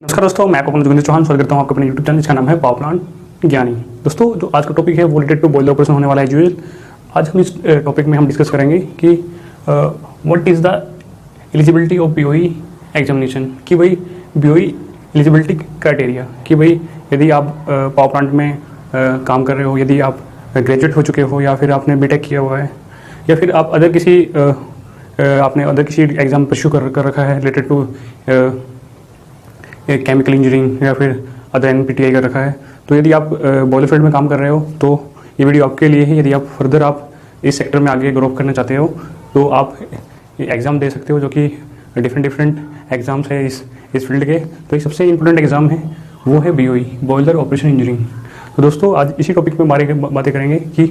नमस्कार दोस्तों, मैं आपको अपना जोगिंदर चौहान स्वागत करता हूं आपके अपने यूट्यूब चैनल जिसका नाम है पावर प्लांट ज्ञानी। दोस्तों, जो आज का टॉपिक है वो रिलेटेड टू बॉयलर ऑपरेशन होने वाला है यूएल। आज हम इस टॉपिक में हम डिस्कस करेंगे कि what is the eligibility of BOE examination, कि भाई बीओई एलिजिबिलिटी क्राइटेरिया, कि भाई यदि आप पावर प्लांट में काम कर रहे हो, यदि आप ग्रेजुएट हो चुके हो या फिर आपने बीटेक किया हुआ है या फिर आप आपने अदर किसी एग्ज़ाम परस्यू कर रखा है रिलेटेड टू केमिकल इंजीनियरिंग या फिर अदर एनपीटीआई कर रखा है, तो यदि आप बॉयलर फील्ड में काम कर रहे हो तो ये वीडियो आपके लिए है। यदि आप फर्दर आप इस सेक्टर में आगे ग्रो करना चाहते हो तो आप एग्ज़ाम दे सकते हो, जो कि डिफरेंट एग्ज़ाम्स है इस फील्ड के। तो एक सबसे इंपॉर्टेंट एग्ज़ाम है वो है बीओई, बॉयलर ऑपरेशन इंजीनियरिंग। तो दोस्तों, आज इसी टॉपिक में बातें करेंगे कि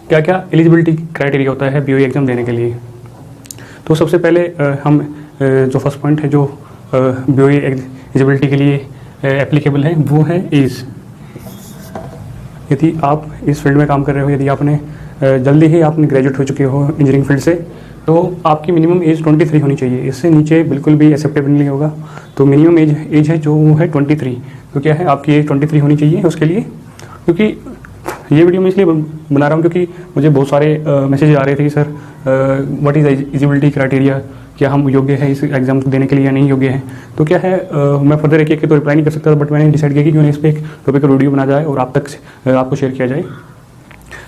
क्या क्या एलिजिबिलिटी क्राइटेरिया होता है बीओई एग्ज़ाम देने के लिए। तो सबसे पहले हम जो फर्स्ट पॉइंट है जो बीओई एलिजिबिलिटी के लिए एप्लीकेबल है वो है एज। यदि आप इस फील्ड में काम कर रहे हो, यदि आपने जल्दी ही आपने ग्रेजुएट हो चुके हो इंजीनियरिंग फील्ड से, तो आपकी मिनिमम एज 23 होनी चाहिए। इससे नीचे बिल्कुल भी एक्सेप्टेबल नहीं होगा। तो मिनिमम एज है जो वो है 23। तो क्या है, आपकी एज 23 होनी चाहिए उसके लिए। क्योंकि ये वीडियो मैं इसलिए बना रहा हूँ क्योंकि मुझे बहुत सारे मैसेज आ रहे थे कि sir what is eligibility criteria, क्या हम योग्य है इस एग्ज़ाम को देने के लिए या नहीं योग्य है। तो क्या है, मैं फर्दर एक तो रिप्लाई नहीं कर सकता, बट मैंने डिसाइड किया कि क्यों नहीं इस पर एक टॉपिक का वीडियो बना जाए और आप तक आपको शेयर किया जाए।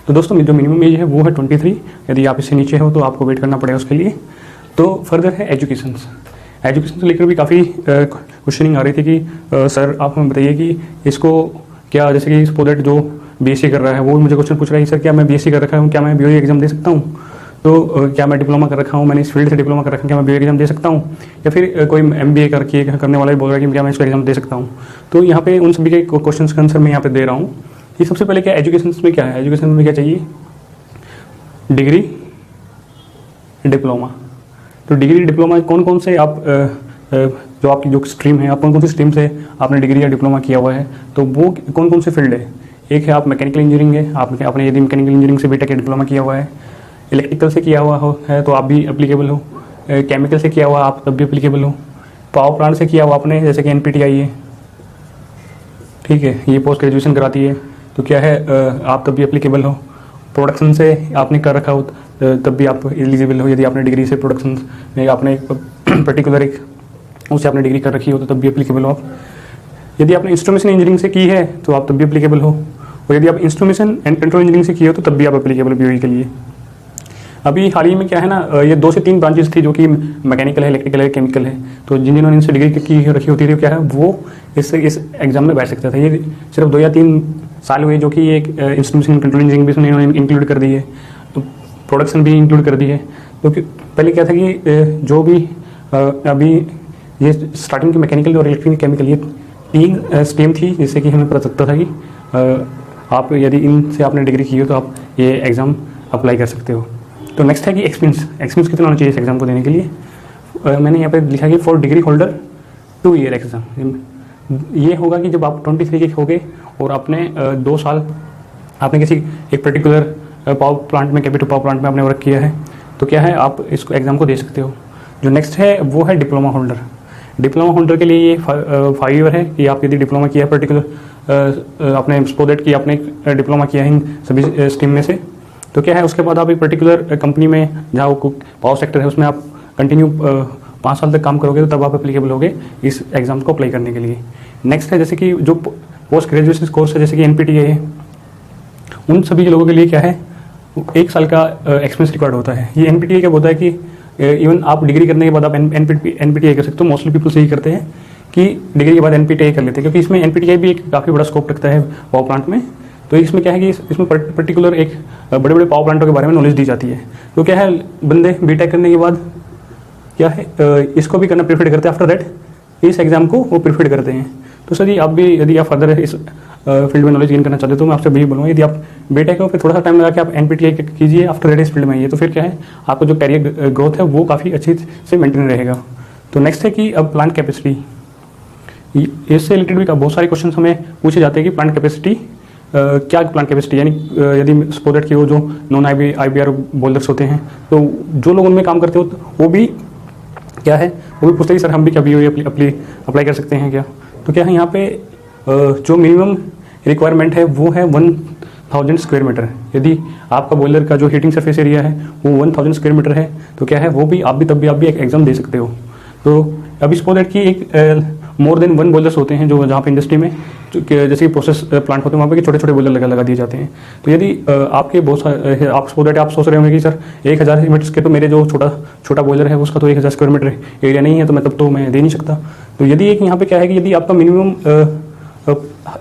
तो दोस्तों, जो मिनिमम एज है वो है 23। यदि आप इससे नीचे हो तो आपको वेट करना पड़ेगा उसके लिए। तो फर्दर है एजुकेशन से लेकर भी काफ़ी क्वेश्चनिंग आ रही थी कि सर आप हमें बताइए कि इसको क्या, जैसे कि स्पोर्ट जो बीएससी कर रहा है वो मुझे क्वेश्चन पूछ रहा है कि सर क्या मैं बीएससी कर रखा हूँ, क्या मैं बीओई एग्जाम दे सकता हूँ। तो क्या मैं डिप्लोमा कर रखा हूँ, मैंने इस फील्ड से डिप्लोमा कर रखा है, क्या मैं बीओई एग्जाम दे सकता हूँ। या फिर कोई एमबीए करने वाला भी बोल रहा है कि क्या मैं इसको एग्जाम दे सकता हूँ। तो यहाँ पे उन सभी के क्वेश्चन का आंसर मैं यहाँ पे दे रहा हूँ। कि सबसे पहले क्या एजुकेशन में क्या है, एजुकेशन में क्या चाहिए, डिग्री डिप्लोमा। तो डिग्री डिप्लोमा कौन कौन से आप जो आपकी जो स्ट्रीम है, आप कौन कौन सी स्ट्रीम से आपने डिग्री या डिप्लोमा किया हुआ है, तो वो कौन कौन से फील्ड है। एक है आप मैकेनिकल इंजीनियरिंग है, आपने यदि मैकेनिकल इंजीनियरिंग से बीटेक या डिप्लोमा किया हुआ है। इलेक्ट्रिकल से किया हुआ है तो आप भी एप्लीकेबल हो। केमिकल से किया हुआ आप तब भी एप्लीकेबल हो। पावर प्लांट से किया हुआ आपने, जैसे कि एनपीटीआई है, ठीक है, ये पोस्ट ग्रेजुएशन कराती है, तो क्या है आप तब भी एप्लीकेबल हो। प्रोडक्शन से आपने कर रखा हो तब भी आप एलिजिबल हो। यदि आपने डिग्री से प्रोडक्शन में आपने पर्टिकुलर एक उससे आपने डिग्री कर रखी हो तो तब भी एप्लीकेबल हो आप। यदि आपने इंस्ट्रूमेंटेशन इंजीनियरिंग से की है तो आप तब भी एप्लीकेबल हो। और यदि आप इंस्ट्रूमेंटेशन एंड कंट्रोल इंजीनियरिंग से किए हो तो तब भी आप एप्लीकेबल हो बीओई के लिए। अभी हाल ही में क्या है ना, ये 2 से 3 ब्रांचेस थी जो कि मैकेनिकल है, इलेक्ट्रिकल है, केमिकल है। तो जिन्होंने इनसे डिग्री की रखी होती थी, क्या है वो इस एग्जाम में बैठ सकता था। ये सिर्फ 2 या 3 साल हुए जो कि एक इंस्ट्रूमेंटेशन कंट्रोल इंजीनियरिंग भी इन्होंने इंक्लूड कर दी है, तो प्रोडक्शन भी इंक्लूड कर दी है। तो पहले क्या था कि जो भी अभी ये स्टार्टिंग की मैकेनिकल और इलेक्ट्रिकल केमिकल ये 3 स्ट्रीम थी, जिससे कि हमें पता चलता था कि आप यदि इनसे आपने डिग्री की हो तो आप ये एग्ज़ाम अप्लाई कर सकते हो। तो नेक्स्ट है कि एक्सपीरियंस कितना होना चाहिए इस एग्ज़ाम को देने के लिए। मैंने यहाँ पे लिखा कि for degree holder 2 year exam. ये होगा कि जब आप 23 के हो गए और आपने 2 साल आपने किसी एक पर्टिकुलर पावर प्लांट में, कैपिटल पावर प्लांट में आपने वर्क किया है, तो क्या है आप इसको एग्ज़ाम को दे सकते हो। जो नेक्स्ट है वो है डिप्लोमा होल्डर। डिप्लोमा होल्डर के लिए ये 5 ईयर है कि आप यदि डिप्लोमा किया पर्टिकुलर आपने स्पोर्ट की आपने डिप्लोमा किया है इन सभी स्ट्रीम में से, तो क्या है उसके बाद आप एक पर्टिकुलर कंपनी में जहाँ वो पावर सेक्टर है उसमें आप कंटिन्यू 5 साल तक काम करोगे, तो तब आप एप्लीकेबल होगे इस एग्ज़ाम को अप्लाई करने के लिए। नेक्स्ट है जैसे कि जो पोस्ट ग्रेजुएशन कोर्स है, जैसे कि एनपीटीआई है, उन सभी लोगों के लिए क्या है 1 साल का एक्सपीरियंस रिक्वायर्ड होता है। ये एनपीटीआई क्या होता है कि इवन आप डिग्री करने के बाद आप एनपीटीआई कर सकते हो। मोस्टली पीपल से ही करते हैं कि डिग्री के बाद एनपीटीआई कर लेते हैं, क्योंकि इसमें एनपीटीआई भी एक काफ़ी बड़ा स्कोप रखता है पावर प्लांट में। तो इसमें क्या है कि इसमें पर्टिकुलर एक बड़े बड़े पावर प्लांटों के बारे में नॉलेज दी जाती है। तो क्या है, बंदे बीटेक करने के बाद क्या है इसको भी करना प्रेफर करते हैं। आफ्टर दैट इस एग्ज़ाम को वो प्रेफर करते हैं। तो सर आप भी यदि आप फर्दर इस फील्ड में नॉलेज गेन करना चाहते हो तो मैं आपसे भी बोलूँगा, यदि आप बीटेक हो फिर थोड़ा सा टाइम लगा के आप एनपीटीआई कीजिए, आफ्टर दैट इस फील्ड में आइए, तो फिर क्या है आपका जो कैरियर ग्रोथ है वो काफ़ी अच्छी से मेंटेन रहेगा। तो नेक्स्ट है कि अब प्लांट कैपेसिटी, इससे रिलेटेड भी बहुत सारे क्वेश्चन हमें पूछे जाते हैं कि प्लांट कैपेसिटी क्या प्लांट कैपेसिटी, यानी यदि स्पोर्ट की वो जो नॉन आईबीआर बोल्डर्स होते हैं, तो जो लोग उनमें काम करते हो वो भी क्या है, वो भी पूछते हैं कि सर हम भी क्या BOE अप्लाई कर सकते हैं क्या। तो क्या है यहाँ पे जो मिनिमम रिक्वायरमेंट है वो है 1000 स्क्वायर मीटर। यदि आपका बॉयलर का जो हीटिंग सरफेस एरिया है वो 1000 स्क्वायर मीटर है तो क्या है वो भी तब भी एक एग्जाम दे सकते हो। तो अब इस दैट की एक मोर देन 1 बॉयलर्स होते हैं जो जहाँ पे इंडस्ट्री में जैसे कि प्रोसेस प्लांट होते हैं वहाँ पे छोटे छोटे बॉयलर लगा दिए जाते हैं। तो यदि आपके बहुत सारे आप सोच रहे होंगे कि सर 1000 मीटर के तो मेरे जो छोटा बॉयलर है उसका तो 1000 स्क्वायर मीटर एरिया नहीं है, तो मैं तब तो मैं दे नहीं सकता। तो यदि एक यहाँ पे क्या है कि यदि आपका मिनिमम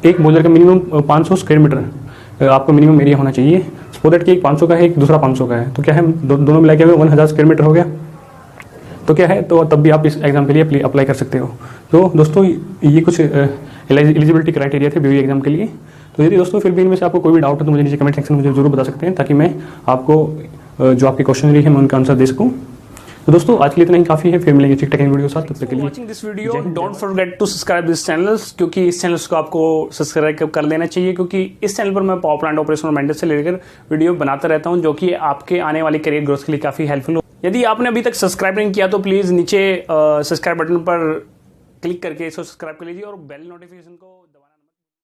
एक बॉयलर का मिनिमम 500 स्क्वायर मीटर आपका मिनिमम एरिया होना चाहिए, सो दैट कि एक 500 का है एक दूसरा 500 का है, तो क्या है दोनों मिला के 1000 स्क्वायर मीटर हो गया। तो क्या है तो तब भी आप इस एग्जाम के लिए अप्लाई कर सकते हो। तो दोस्तों ये कुछ एलिजिबिलिटी क्राइटेरिया थे BOE एग्जाम के लिए। तो यदि दोस्तों फिर भी इनमें से आपको कोई भी डाउट है तो मुझे नीचे कमेंट सेक्शन में मुझे जरूर बता सकते हैं, ताकि मैं आपको जो आपके क्वेश्चन रही है मैं उनका आंसर दे सकूँ। तो दोस्तों आज के लिए इतना ही काफी है, फिर मिलेंगे ठीक ठाक वीडियो के साथ। तब तक के लिए watching this video don't forget to subscribe this channel, क्योंकि इस चैनल को आपको सब्सक्राइब कर लेना चाहिए, क्योंकि इस चैनल पर मैं पावर प्लांट ऑपरेशन और मेंटेनेंस से लेकर वीडियो बनाता रहता हूं, जो कि आपके आने वाली करियर ग्रोथ के लिए काफी हेल्पफुल हो। यदि आपने अभी तक सब्सक्राइब नहीं किया तो प्लीज नीचे सब्सक्राइब बटन पर क्लिक करके इसको सब्सक्राइब कर लीजिए और बेल नोटिफिकेशन को